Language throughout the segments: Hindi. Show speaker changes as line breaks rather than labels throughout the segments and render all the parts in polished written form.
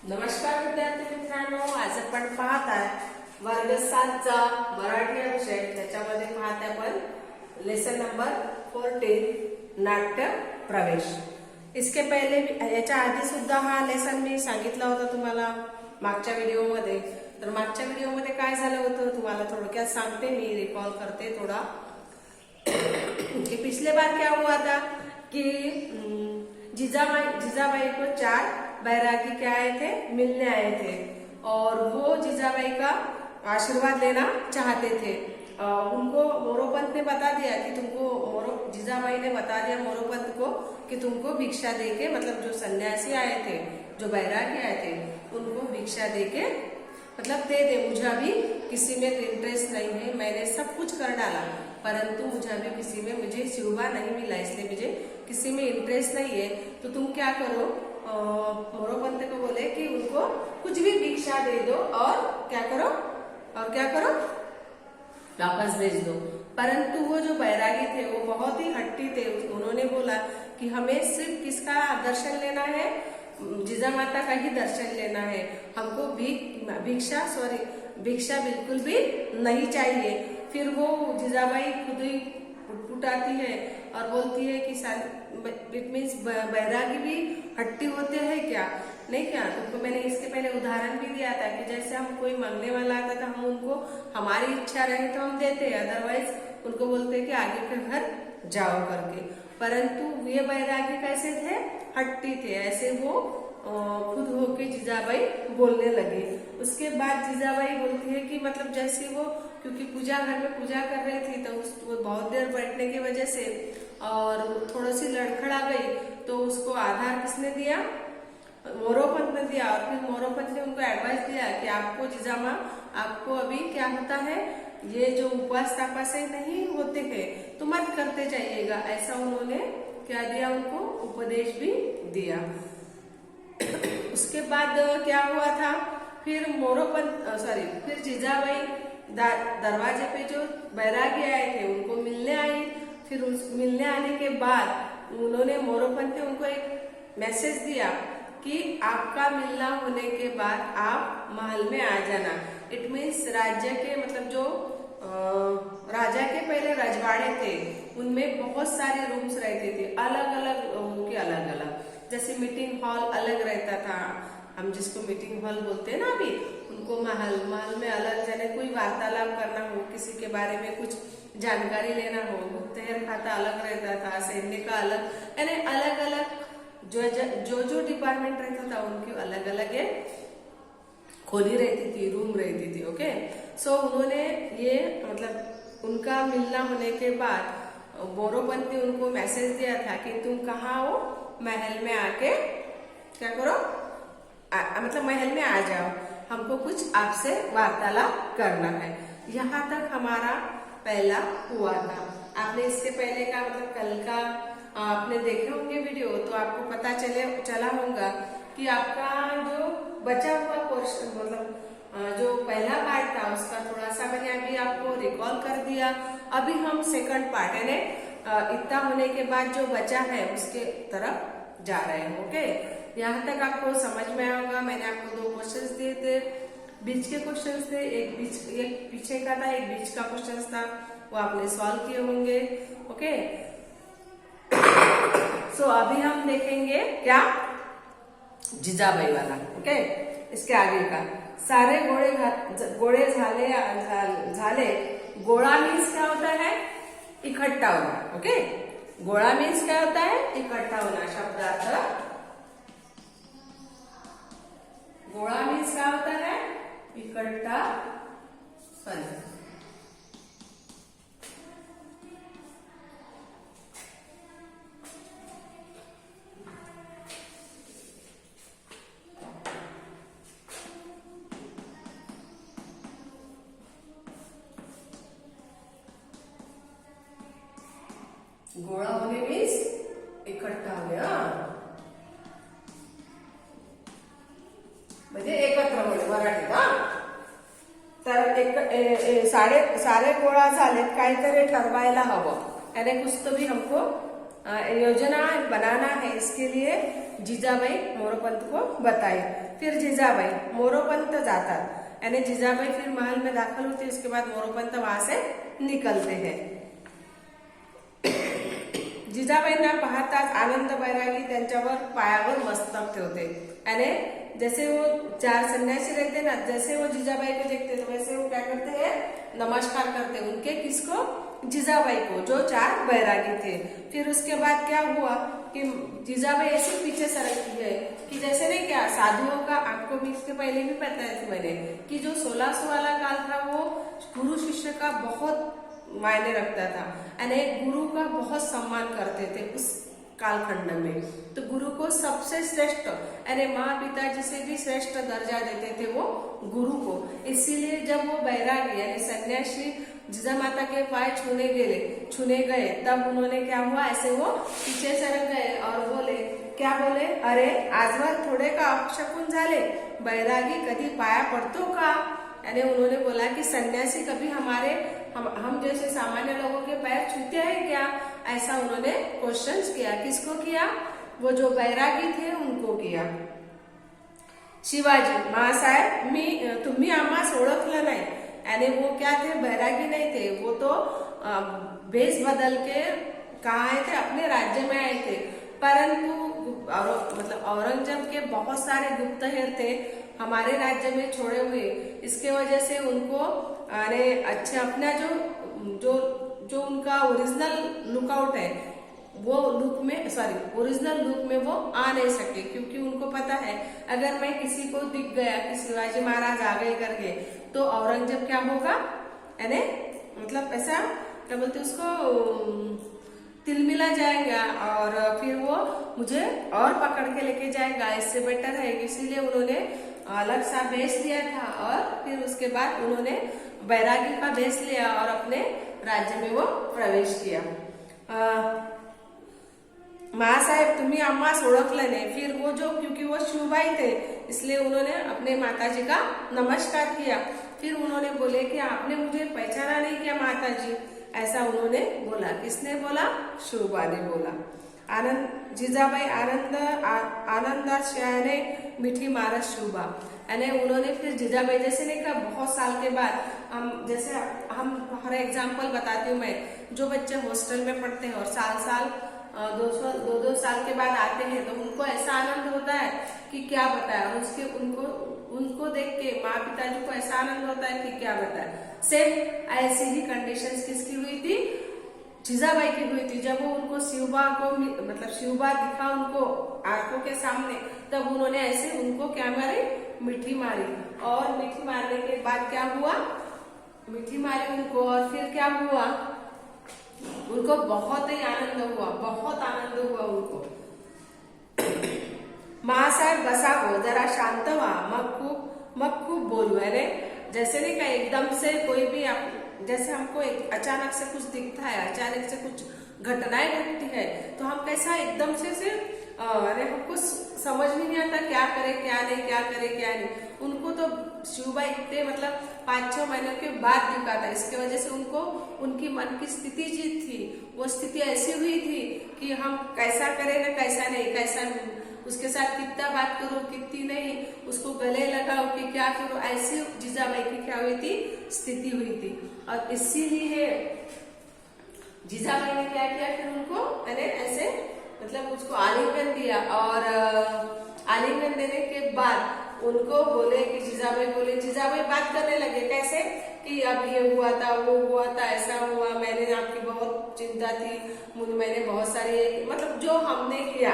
नमस्कार विद्यार्थी मित्रांनो, आज आपण पाहत आहे वर्ग 7चा मराठी विषय. त्याच्यामध्ये पाहत आपण लेसन नंबर 14 नाट्य प्रवेश. इसके पहिले याच्या आधी सुद्धा हा लेसन मी सांगितला होता तुम्हाला मागच्या व्हिडिओमध्ये. तर मागच्या व्हिडिओमध्ये काय झालं होतं तुम्हाला थोडक्यात सांगते, मी रिकॉल करते थोड़ा कि पिछले बार क्या हुआ था कि जीजाबाई को 4 बैरागी क्या आए थे, मिलने आए थे और वो जीजाबाई का आशीर्वाद लेना चाहते थे. उनको मोरोपंत ने बता दिया कि तुमको जीजाबाई ने बता दिया मोरोपंत को कि तुमको भिक्षा देके, मतलब जो सन्यासी आए थे, जो बैरागी आए थे, उनको भिक्षा देके मतलब दे दे. मुझे अभी किसी में इंटरेस्ट नहीं है, मैंने सब कुछ कर डाला परंतु मुझे अभी किसी में मुझे शिवबा नहीं मिला, इसलिए मुझे किसी में इंटरेस्ट नहीं है. तो तुम क्या करो, मोरोपंत को बोले कि उनको कुछ भी भिक्षा दे दो और क्या करो वापस भेज दो. परंतु वो जो बैरागी थे वो बहुत ही हट्टी थे. उन्होंने बोला कि हमें सिर्फ किसका दर्शन लेना है, जीजा माता का ही दर्शन लेना है, हमको भिक्षा बिल्कुल भी नहीं चाहिए. फिर वो जीजाबाई खुद ही उठाती है और बोलती है कि इट मीन्स बैरागी भी हट्टी होते हैं क्या, नहीं क्या. तुमको मैंने इसके पहले उदाहरण भी दिया था कि जैसे हम कोई मांगने वाला आता था, हम उनको हमारी इच्छा रहे तो हम देते, अदरवाइज उनको बोलते हैं कि आगे के घर जाओ करके. परंतु ये बैरागी कैसे थे, हट्टी थे. ऐसे वो खुद होके जीजाबाई बोलने लगी. उसके बाद जीजाबाई बोलती है कि मतलब जैसे वो, क्योंकि पूजा घर में पूजा कर रही थी तो वो बहुत देर बैठने की वजह से और थोड़ी सी लड़खड़ा गई, तो उसको आधार किसने दिया, मोरोपंत ने दिया. और फिर मोरोपंत ने उनको एडवाइस दिया कि आपको जीजामा, आपको अभी क्या होता है, ये जो उपवास तापासे नहीं होते हैं तो मत करते जाइएगा. ऐसा उन्होंने क्या दिया, उनको उपदेश भी दिया. उसके बाद क्या हुआ था, फिर फिर जीजाबाई दरवाजे पे जो बैरागी आए थे उनको मिलने आई. फिर उस मिलने आने के बाद उन्होंने, मोरोपंत ने उनको एक मैसेज दिया कि आपका मिलना होने के बाद आप महल में आ जाना. इट मीन्स राज्य के, मतलब जो राजा के पहले रजवाड़े थे उनमें बहुत सारे रूम्स रहते थे, अलग अलग लोगों के अलग अलग. जैसे मीटिंग हॉल अलग रहता था, हम जिसको मीटिंग हॉल बोलते हैं ना अभी, उनको महल में अलग. जाने कोई वार्तालाप करना हो, किसी के बारे में कुछ जानकारी लेना हो, गुप्तहेर खाता अलग रहता था, सैन्य का अलग, यानी अलग अलग जो डिपार्टमेंट रहता था उनकी अलग अलग खोली रहती थी, रूम रहती थी. ओके, सो उन्होंने ये, मतलब उनका मिलना होने के बाद मोरोपंत ने उनको मैसेज दिया था कि तुम कहाँ हो, महल में आके क्या करो, मतलब महल में आ जाओ, हमको कुछ आपसे वार्तालाप करना है. यहाँ तक हमारा पहला हुआ था. आपने इसके पहले का, मतलब कल का आपने देखे होंगे वीडियो, तो आपको पता चला होगा कि आपका जो बचा हुआ पोर्शन, मतलब जो पहला पार्ट था उसका थोड़ा सा मैंने अभी आपको रिकॉल कर दिया. अभी हम सेकंड पार्ट, यानी इतना होने के बाद जो बचा है उसके तरफ जा रहे हैं. ओके, यहाँ तक आपको समझ में आया होगा. मैंने आपको 2 क्वेश्चंस दिए थे, बीच के क्वेश्चंस थे, एक पीछे का था, एक बीच का क्वेश्चन था, वो आपने सॉल्व किए होंगे. ओके, सो अभी हम देखेंगे क्या, जीजाबाई वाला. ओके, इसके आगे का सारे गोळे झाले. गोळा मीन्स क्या होता है, इकट्ठा होना. ओके, गोळा मीन्स क्या होता है, इकट्ठा होना. शब्दार्थ गोळा मीन्स क्या होता है, इकट्ठा होना. गोळा होणे मीन्स इकट्ठा होणे, म्हणजे एकत्र होणे मराठीत. तर सारे गोळा झालेत, काहीतरी ठरवायला हवं, यानी कुछ तो भी हमको योजना बनाना है, इसके लिए जिजाबाई मोरोपंत को बताई। फिर जिजाबाई मोरोपंत जाता, यानी जिजाबाई फिर महल में दाखिल होते, उसके बाद मोरोपंत वहां से निकलते हैं। जिजाबाईंना पाहताच आनंद बैरागी त्यांच्यावर पायावर मस्तक ठेवते, यानी जैसे वो 4 सन्यासी रहते ना, जैसे वो जिजाबाई को देखते तो वैसे वो क्या करते हैं, नमस्कार करते उनके, किसको, जिजाबाई को, जो 4 बैरागी थे। फिर उसके बाद क्या हुआ कि जिजाबाई ऐसे पीछे सरकती है कि जैसे नहीं क्या साधुओं का, आपको इसके पहले भी बताया था मैंने कि जो 1600 वाला काल था वो गुरु शिष्य का बहुत मायने रखता था, यानी गुरु का बहुत सम्मान करते थे उस कालखंड में। तो गुरु को सबसे श्रेष्ठ, यानी माँ पिताजी से भी श्रेष्ठ दर्जा देते थे वो गुरु को। इसीलिए जब वो बैरागी यानी सन्यासी जिजामाता के पाय छूने गए, तब उन्होंने क्या हुआ, ऐसे वो पीछे सरक गए और बोले, क्या बोले, अरे आजवर थोड़े का अपशकुन झाले, बैरागी कभी पाया पड़तो का। यानी उन्होंने बोला कि सन्यासी कभी हमारे हम जैसे सामान्य लोगों के पैर छूते हैं क्या, ऐसा उन्होंने क्वेश्चंस किया। किसको किया, वो जो बैरागी थे उनको किया। शिवाजी माँसाहेब तुम्ही आम्हास ओळखलं नाही, यानी वो क्या थे, बैरागी नहीं थे, वो तो भेष बदल के कहाँ आए थे, अपने राज्य में आए थे। परंतु मतलब औरंगजेब के बहुत सारे गुप्तहेर थे हमारे राज्य में छोड़े हुए, इसके वजह से उनको अरे अच्छे अपना जो उनका ओरिजिनल लुकआउट है वो ओरिजिनल लुक में वो आ नहीं सके, क्योंकि उनको पता है अगर मैं किसी को दिख गया कि शिवाजी महाराज आ गए करके तो औरंगजेब क्या होगा, यानी मतलब ऐसा क्या बोलते उसको, तिलमिला जाएगा और फिर वो मुझे और पकड़ के लेके जाएगा, इससे बेटर है। इसीलिए उन्होंने अलग सा भेष लिया था और फिर उसके बाद उन्होंने बैरागी का भेष लिया और अपने राज्य में वो प्रवेश किया। माँसाहेब तुम्ही आम्हास ओळखलं नाही, फिर वो जो, क्योंकि वो शिवबाई थे इसलिए उन्होंने अपने माताजी का नमस्कार किया। फिर उन्होंने बोले कि आपने मुझे पहचाना नहीं क्या माताजी, ऐसा उन्होंने बोला। किसने बोला, शिवबा ने बोला। जिजाबाई आनंदाश्याने मीठी मारस शिवबा, यानी उन्होंने फिर जिजाबाई जैसे नहीं कहा, बहुत साल के बाद हम हर एग्जाम्पल बताती हूँ मैं, जो बच्चे हॉस्टल में पढ़ते हैं और साल 2 साल के बाद आते हैं तो उनको ऐसा आनंद होता है कि क्या बताए, और उसके उनको देख के माँ पिताजी को ऐसा आनंद होता है कि क्या बताए। सेम ऐसी ही कंडीशंस किसकी हुई थी, जिजाबाई की हुई थी। जब वो उनको शिवबा दिखा उनको आंखों के सामने, तब उन्होंने ऐसे उनको क्या मारी, मीठी मारी, और मीठी मारने के बाद क्या हुआ, मीठी मारी उनको, और फिर क्या हुआ, उनको बहुत ही आनंद हुआ, बहुत आनंद हुआ उनको। माँसाहेब बसावो, जरा शांत व्हा, मग खूब बोलू, यानी जैसे नहीं का एकदम से कोई भी जैसे हमको अचानक से कुछ दिखता है, अचानक से कुछ घटनाएं घटती है तो हम कैसा एकदम से अरे हमको समझ में नहीं आता क्या करे क्या नहीं, क्या करे क्या नहीं। उनको तो शिवबा इतने मतलब 5-6 महीने के बाद दिखा था, इसके वजह से उनको उनकी मन की स्थिति जी थी, वो स्थिति ऐसी हुई थी कि हम कैसा करें ना कैसा नहीं, कैसा उसके साथ कितना बात करो कितनी नहीं, उसको गले लगाओ कि क्या करो, ऐसी जिजाबाई की क्या हुई थी, स्थिति हुई थी। और इसीलिए जिजाबाई ने क्या किया, फिर उनको मैंने ऐसे मतलब उसको आलिंगन दिया, और आलिंगन देने के बाद उनको बोले कि जिजाबाई बात करने लगे, कैसे कि अब ये हुआ था, वो हुआ था, ऐसा हुआ, मैंने आपकी बहुत चिंता थी, मैंने बहुत सारी मतलब जो हमने किया,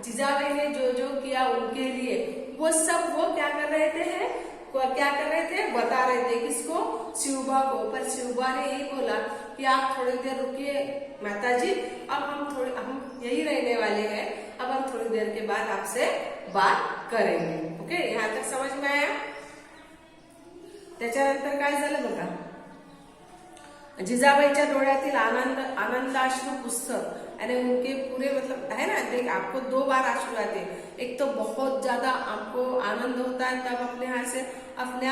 जिजाबाई ने जो किया उनके लिए, वो सब वो क्या कर रहे थे, बता रहे थे किसको, शिवबा को। पर शिवबा ने यही बोला कि आप थोड़ी देर रुकिए माताजी, अब हम यही रहने वाले हैं, अब हम थोड़ी देर के बाद आपसे बात करेंगे। ओके, यहाँ तक समझ में आया। त्याच्यानंतर काय झालं बघा, जिजाबाईच्या डोळ्यातील आनंदाश्रु पुस्तक, यानी उनके पूरे मतलब है ना, देख आपको 2 बार आंसू आते, एक तो बहुत ज्यादा आपको आनंद होता है तब अपने यहाँ से अपने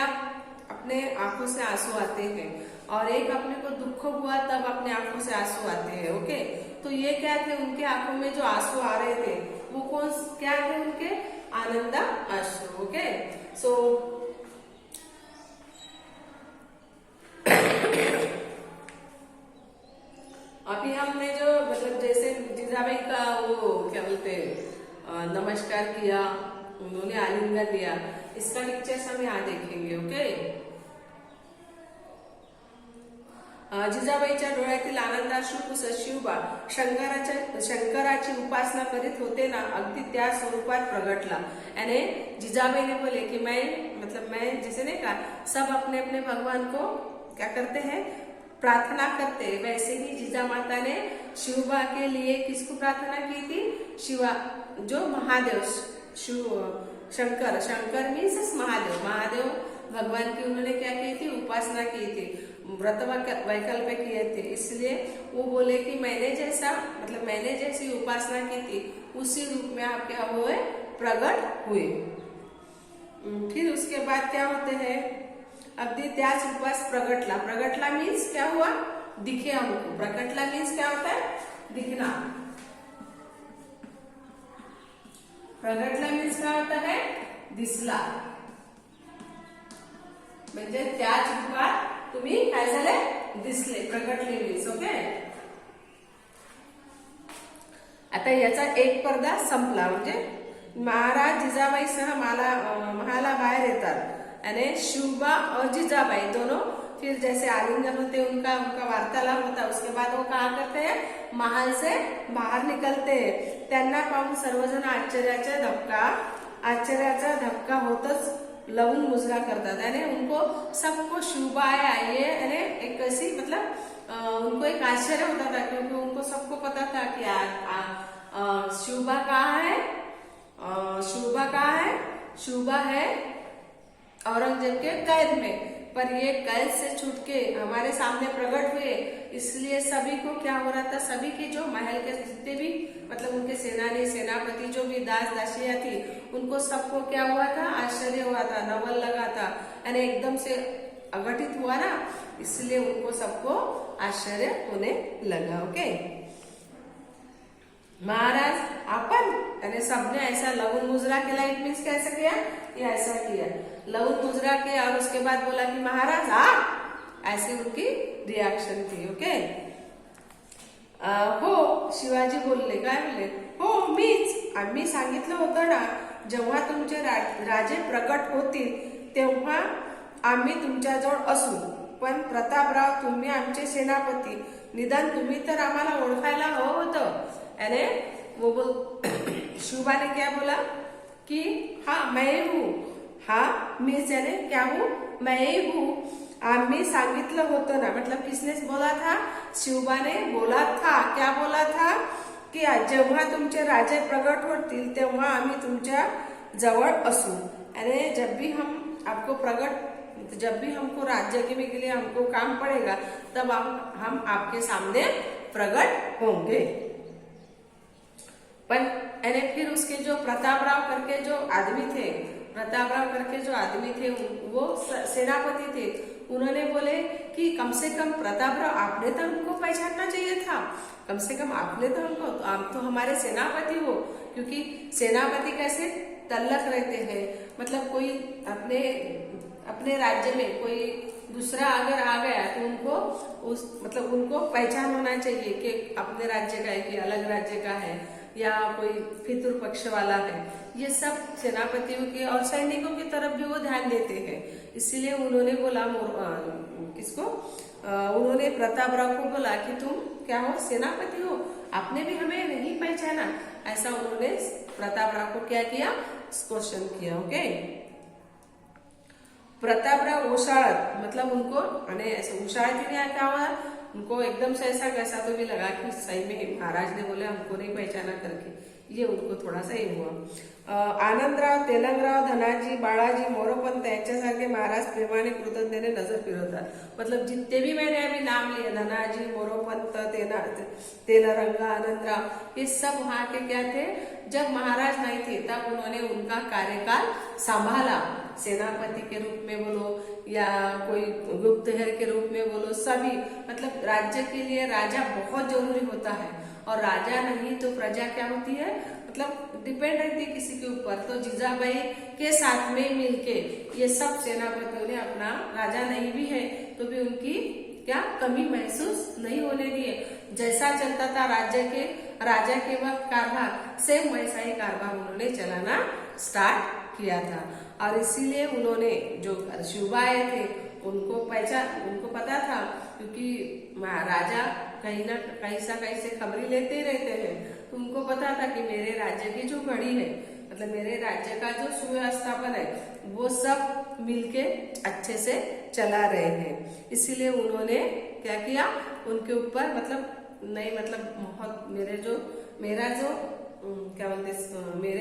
आंखों से आंसू आते हैं, और एक अपने को दुख हुआ तब अपने आंखों से आंसू आते हैं। ओके, तो ये क्या थे, उनके आंखों में जो आंसू आ रहे थे वो कौन क्या थे, उनके आनंद अश्रु। ओके, सो अभी हमने जो मतलब जैसे जीजाबाई का वो क्या बोलते नमस्कार किया, उन्होंने आलिंगन दिया, इसका पिक्चर्स हम यहाँ देखेंगे। ओके, जिजाबाईच्या डोळ्यातील आनंदाश्रू पुसत शिवबा शंकराची उपासना करीत होते ना, अगदी त्या स्वरूपात प्रगटला। यानी जिजाबाई ने बोले कि मैं जैसे नहीं कहा सब अपने अपने भगवान को क्या करते हैं, प्रार्थना करते, वैसे ही जिजा माता ने शिवबा के लिए किसको प्रार्थना की थी, शिवा जो महादेव शंकर मीन्स महादेव भगवान की उन्होंने क्या की थी, उपासना की थी, व्रत वैकल्प किए थे। इसलिए वो बोले कि मैंने जैसी उपासना की थी उसी रूप में आप क्या हुए, प्रकट हुए। फिर उसके बाद क्या होते हैं, अगदी त्याच रूपास प्रगटला मीन्स क्या हुआ, दिखे हमको। प्रकटला मीन्स क्या होता है, दिखना। प्रगटला मीन्स क्या होता है, दिसला। म्हणजे त्याच रूपात तुम्ही काय झाले, दिसले, प्रगटले मीन्स। ओके, आता याचा एक पडदा संपला, म्हणजे महाराज जिजाबाईसह महाला बाहेर येतात यानी शिवबा और जिजाबाई दोनों फिर जैसे आलिंगन होते उनका वार्तालाप होता। उसके बाद वो कहा करते हैं, महल से बाहर निकलते हैं। त्यांना पाहून सर्वजण आश्चर्याचा धक्का होतच लवून मुजरा करतात। यानी उनको सबको शिवबा आइए यानी एक कैसी उनको एक आश्चर्य होता था, क्योंकि उनको सबको पता था कि शिवबा कहाँ है, शिवबा है औरंगजेब के कैद में, पर ये कैद से छूट के हमारे सामने प्रकट हुए। इसलिए सभी को क्या हो रहा था, सभी के जो महल के जितने भी उनके सेनापति जो भी दास दासियां थी, उनको सबको क्या हुआ था, आश्चर्य हुआ था, नवल लगा था, यानी एकदम से अघटित हुआ ना, इसलिए उनको सबको आश्चर्य होने लगा। ओके, महाराज अपन यानी सबने ऐसा लवुन मुजरा केला, इट मीन्स कैसे किया, ये ऐसा किया, लवुन मुजरा किया और उसके बाद बोला कि महाराज ऐसे उनकी रिएक्शन थी। ओके, हो शिवाजी बोलले, काय बोलले, हो मीच, आम्ही सांगितलं होतं ना, जेव्हा तुमचे राजे प्रकट होतील तेव्हा आम्ही तुमच्याजवळ असू, पण प्रतापराव तुम्ही आमचे सेनापती, निदान तुम्ही तर आम्हाला ओळखायला हवं होतं। यानी वो शिवबा ने क्या बोला कि हाँ मैं हूँ, हाँ मीन्स यानी क्या हूँ, मैं हूँ। आम्ही सांगितलं होतं ना, किसने बोला था, शिवबा ने बोला था। क्या बोला था कि जेव्हा तुमचे राजे प्रकट होतील तेव्हा आम्ही तुमच्या जवळ असू, यानी जब भी हमको राज्य के लिए हमको काम पड़ेगा तब हम आपके सामने प्रकट होंगे। पर यानी फिर उसके जो प्रतापराव करके जो आदमी थे, वो सेनापति थे, उन्होंने बोले कि कम से कम प्रतापराव आपने तो हमको पहचानना चाहिए था, कम से कम आपने तो हमको, तो आप तो हमारे सेनापति हो। क्योंकि सेनापति कैसे तल्लक रहते हैं, कोई अपने राज्य में कोई दूसरा अगर आ गया तो उनको उनको पहचान होना चाहिए कि अपने राज्य का है कि अलग राज्य का है या कोई फितुर पक्ष वाला है। ये सब सेनापतियों के और सैनिकों की तरफ भी वो ध्यान देते हैं। इसीलिए उन्होंने बोला उन्होंने प्रतापराव को बोला कि तुम क्या हो, सेनापति हो, आपने भी हमें नहीं पहचाना। ऐसा उन्होंने प्रतापराव को क्या किया, क्वेश्चन किया। ओके, प्रतापराव ओशाळत उनको ऐसे ओशाळत क्या हुआ, उनको एकदम से ऐसा कैसा तो भी लगा कि सही में महाराज ने बोले हमको नहीं पहचाना करके, ये उनको थोड़ा सा ये हुआ। आनंदराव, तेलंगराव, धनाजी, बाळाजी, मोरोपंत यांच्यासारखे महाराज प्रेमाने कृतज्ञतेने नजर फिरवतात। मतलब जितने भी मैंने अभी नाम लिए, धनाजी, मोरोपंत, तेलरंगा, आनंदराव, ये सब वहां के क्या थे, जब महाराज नहीं थे तब उन्होंने उनका कार्यकाल संभाला। सेनापति के रूप में बोलो या कोई गुप्तहेर के रूप में बोलो, सभी मतलब राज्य के लिए राजा बहुत जरूरी होता है, और राजा नहीं तो प्रजा क्या होती है, मतलब डिपेंड रहती है किसी के ऊपर। तो जीजाबाई के साथ में मिलके ये सब सेनापतियों ने अपना, राजा नहीं भी है तो भी उनकी क्या कमी महसूस नहीं होने दिए। जैसा चलता था राजा के वक्त कारभार, सेम वैसा ही कारभार उन्होंने चलाना स्टार्ट किया था। और इसीलिए उन्होंने जो शिवबाई थे उनको पता था, क्योंकि राजा कहीं ना कहीं से खबरी लेते ही रहते हैं, तो उनको पता था कि मेरे राज्य की जो घड़ी है, मतलब मेरे राज्य का जो सुव्यवस्थापन है, वो सब मिलके अच्छे से चला रहे हैं। इसीलिए उन्होंने क्या किया, उनके ऊपर मतलब नहीं, मतलब बहुत मेरे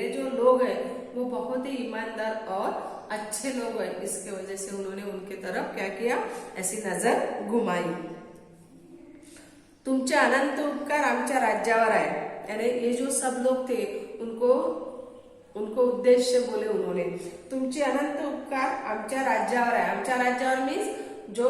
जो लोग हैं वो बहुत ही ईमानदार और अच्छे लोग हैं। इसके वजह से उन्होंने उनके तरफ क्या किया, ऐसी नजर घुमाई। तुमचे अनंत उपकार आमच्या राज्यावर आहे, यानी ये जो सब लोग थे उनको उद्देश्य बोले उन्होंने, तुमचे अनंत उपकार आमच्या राज्यावर आहे। आमच्या राज्यावर मीन्स जो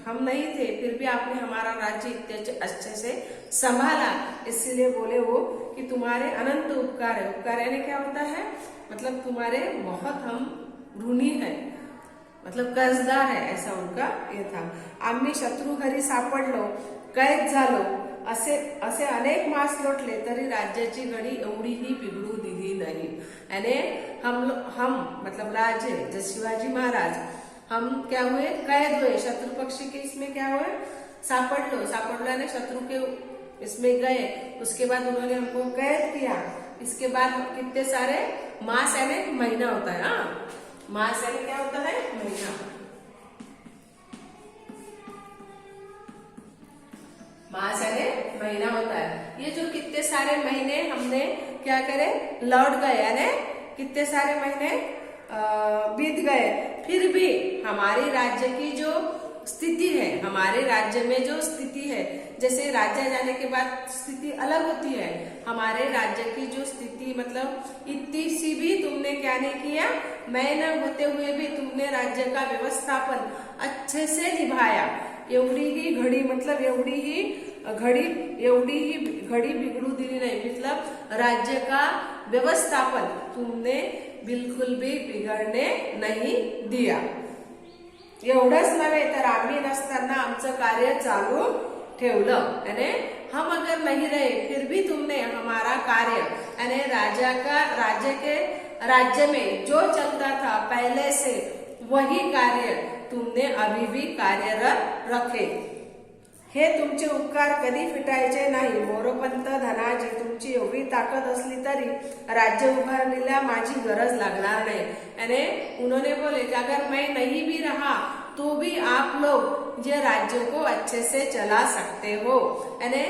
हम नहीं थे फिर भी आपने हमारा राज्य इतने अच्छे से संभाला, इसीलिए बोले वो कि तुम्हारे अनंत उपकार है। उपकार यानी क्या होता है, मतलब तुम्हारे बहुत हम ऋणी है, मतलब कर्जदार है, ऐसा उनका ये था। आम्ही शत्रु घरी सापडलो, कैद झालो, असे अनेक मास लोटले तरी राज्याची घडी एवढीही बिघडू दिली नाही। यानी हम मतलब राजे जैसे शिवाजी महाराज, हम क्या हुए, कैद हुए, शत्रु पक्षी के इसमें क्या हुए, सापड़लो ने शत्रु के इसमें गए, उसके बाद उन्होंने हमको कैद किया। इसके बाद कितने सारे मास यानी महीना होता है, हाँ मास यानी क्या होता है, महीना, मास यानी महीना होता है। ये जो कितने सारे महीने हमने क्या करे, लौट गए, यानी कितने सारे महीने बीत गए, फिर भी हमारे राज्य की जो स्थिति है, हमारे राज्य में जो स्थिति है, जैसे राज्य जाने के बाद स्थिति अलग होती है, हमारे राज्य की जो स्थिति मतलब इतनी सी भी तुमने क्या नहीं किया, मैं न होते हुए भी तुमने राज्य का व्यवस्थापन अच्छे से निभाया। एवढी ही घड़ी मतलब एवढी ही घड़ी बिगड़ू दिली नहीं, मतलब राज्य का व्यवस्थापन तुमने बिल्कुल भी बिगड़ने नहीं दिया। एवढंच नव्हे तर आम्ही नसताना आमचं कार्य चालू ठेवलं, यानी हम अगर नहीं रहे फिर भी तुमने हमारा कार्य, यानी राज्य में जो चलता था पहले से वही कार्य तुमने अभी भी कार्यरत रखे। हे तुमचे उपकार कधी फिटायचे नाही। मोरोपंत, धनाजी, तुमची एवढी ताकद असली तरी राज्य उभारणीला माझी गरज लागणार नहीं। यानी उन्होंने बोले कि अगर मैं नहीं भी रहा तो भी आप लोग ये राज्य को अच्छे से चला सकते हो। यानी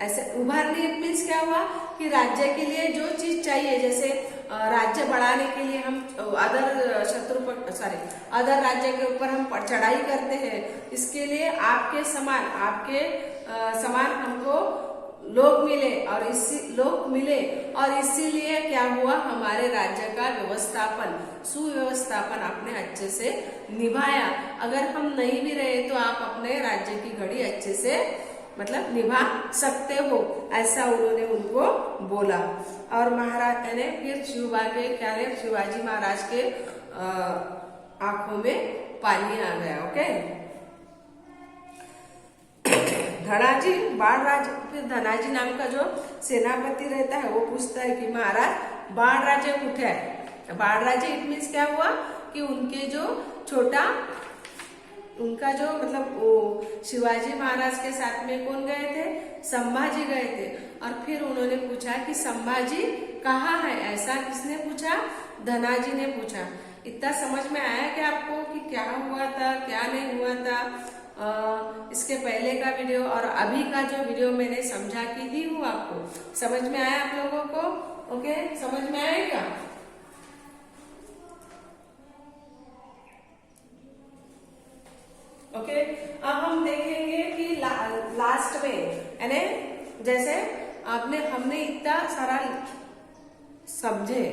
ऐसे उभारनी मीन्स क्या हुआ कि राज्य के लिए जो चीज चाहिए, जैसे राज्य बढ़ाने के लिए हम अदर राज्य के ऊपर हम चढ़ाई करते हैं, इसके लिए आपके समान हमको लोग मिले और इसीलिए क्या हुआ, हमारे राज्य का सुव्यवस्थापन आपने अच्छे से निभाया। अगर हम नहीं भी रहे तो आप अपने राज्य की घड़ी अच्छे से मतलब निभा सकते हो, ऐसा उन्होंने उनको बोला। और महाराज ने फिर शिवाजी महाराज के आंखों में पानी आ गया। ओके, धनाजी बाळराज, फिर धनाजी नाम का जो सेनापति रहता है वो पूछता है कि महाराज बाळराजे कुठे है। बाळराजे इट मीन्स क्या हुआ कि उनका जो मतलब वो शिवाजी महाराज के साथ में कौन गए थे, संभाजी गए थे। और फिर उन्होंने पूछा कि संभाजी कहाँ है, ऐसा किसने पूछा, धनाजी ने पूछा। इतना समझ में आया कि आपको कि क्या हुआ था क्या नहीं हुआ था, इसके पहले का वीडियो और अभी का जो वीडियो मैंने समझा के दी हूँ आपको, समझ में आया आप लोगों को? ओके, समझ में आएगा? ओके, अब हम देखेंगे कि लास्ट में यानी जैसे हमने इतना सारा समझे,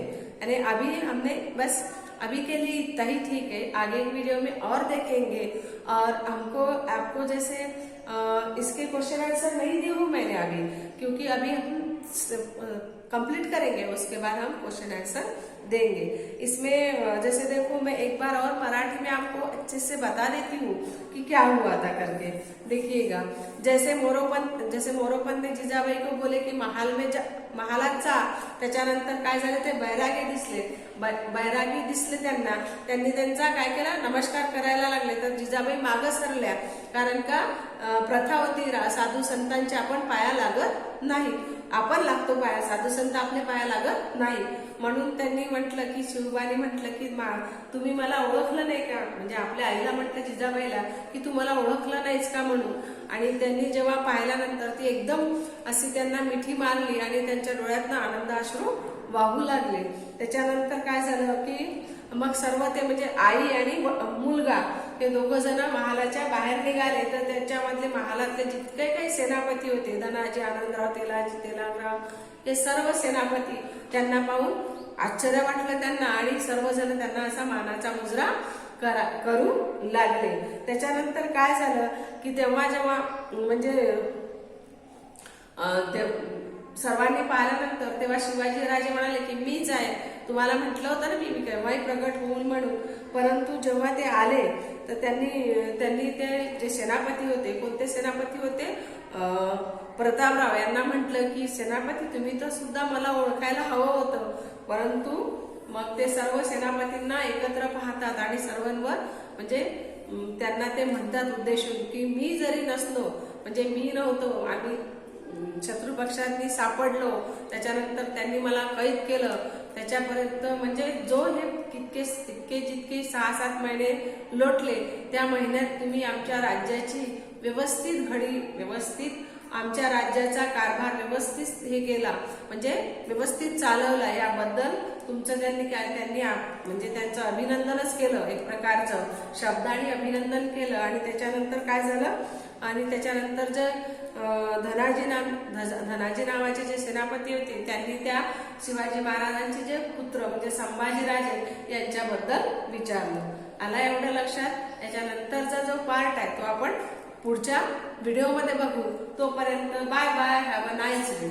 यानी अभी हमने बस अभी के लिए इतना ही ठीक है। आगे की वीडियो में और देखेंगे और आपको जैसे इसके क्वेश्चन आंसर नहीं दी हूँ मैंने अभी, क्योंकि अभी हम कंप्लीट करेंगे, उसके बाद हम क्वेश्चन आंसर देंगे। इसमें जैसे देखो, मैं एक बार और मराठी में आपको अच्छे से बता देती हूँ कि क्या हुआ था करके, देखिएगा। जैसे मोरोपंत ने जिजाबाई को बोले की महालात जा, त्याच्यानंतर काय झाले, ते बैरागी दिसले त्यांनी त्यांचा काय केला, नमस्कार करायला लागले। तर जिजाबाई मागे सरल्या, कारण का प्रथा होती साधू संतांच्या आपण पाया लागत नाही, आपण लागतो पाया, साधू संत आपले पाया लागत नाही। म्हणून त्यांनी म्हटलं की शिवबाने म्हटलं की तुम्ही मला ओळखलं नाही का, म्हणजे आपल्या आईला म्हटलं जिजाबाईला की तू मला ओळखलं नाहीस का म्हणून। आणि त्यांनी जेव्हा पाहिल्यानंतर ती एकदम अशी त्यांना मिठी मारली आणि त्यांच्या डोळ्यातनं आनंद अश्रू वाहू लागले। त्याच्यानंतर काय झालं की मग सर्व ते म्हणजे आई आणि मुलगा हे दोघं जण महालाच्या बाहेर निघाले। तर त्याच्यामधले महालातले जितके काही सेनापती होते, धनाजी, आनंदराव, तेलाजीराव, हे सर्व सेनापती त्यांना पाहून आश्चर्य वाटलं त्यांना आणि सर्वजण त्यांना असा मानाचा मुजरा करू लागले। त्याच्यानंतर काय झालं की तेव्हा जेव्हा म्हणजे सर्वांनी पाहिल्यानंतर तेव्हा शिवाजीराजे म्हणाले की मीच आहे, तुम्हाला म्हटलं होतं ना मी केव्हाही प्रगट होईल म्हणून। परंतु जेव्हा ते आले तर त्यांनी ते जे सेनापती होते, कोणते सेनापती होते, प्रतापराव यांना म्हटलं की सेनापती तुम्ही तर सुद्धा मला ओळखायला हवं होतं। परंतु मग ते सर्व सेनापतींना एकत्र पाहतात आणि सर्वांवर म्हणजे त्यांना ते म्हणतात उद्देशून की मी जरी नसलो, म्हणजे मी नव्हतो, आम्ही शत्रू पक्षांनी सापडलो, त्याच्यानंतर त्यांनी मला कैद केलं, त्याच्यापर्यंत म्हणजे जो हे जितके 6-7 महिने लोटले, त्या महिन्यात तुम्ही आमच्या राज्याची व्यवस्थित आमच्या राज्याचा कारभार व्यवस्थित हे केला, म्हणजे व्यवस्थित चालवला, याबद्दल तुमचं त्यांनी म्हणजे त्यांचं अभिनंदनच केलं, एक प्रकारचं शब्दाने अभिनंदन केलं। आणि त्याच्यानंतर काय झालं, आणि त्याच्यानंतर जे धनाजी नावाचे जे सेनापती होते त्यांनी त्या शिवाजी महाराजांचे जे पुत्र म्हणजे संभाजीराजे यांच्याबद्दल विचारलं। आला एवढं लक्षात? याच्यानंतरचा जो पार्ट आहे तो आपण पुढच्या व्हिडिओमध्ये बघू। तोपर्यंत bye bye, have a nice day.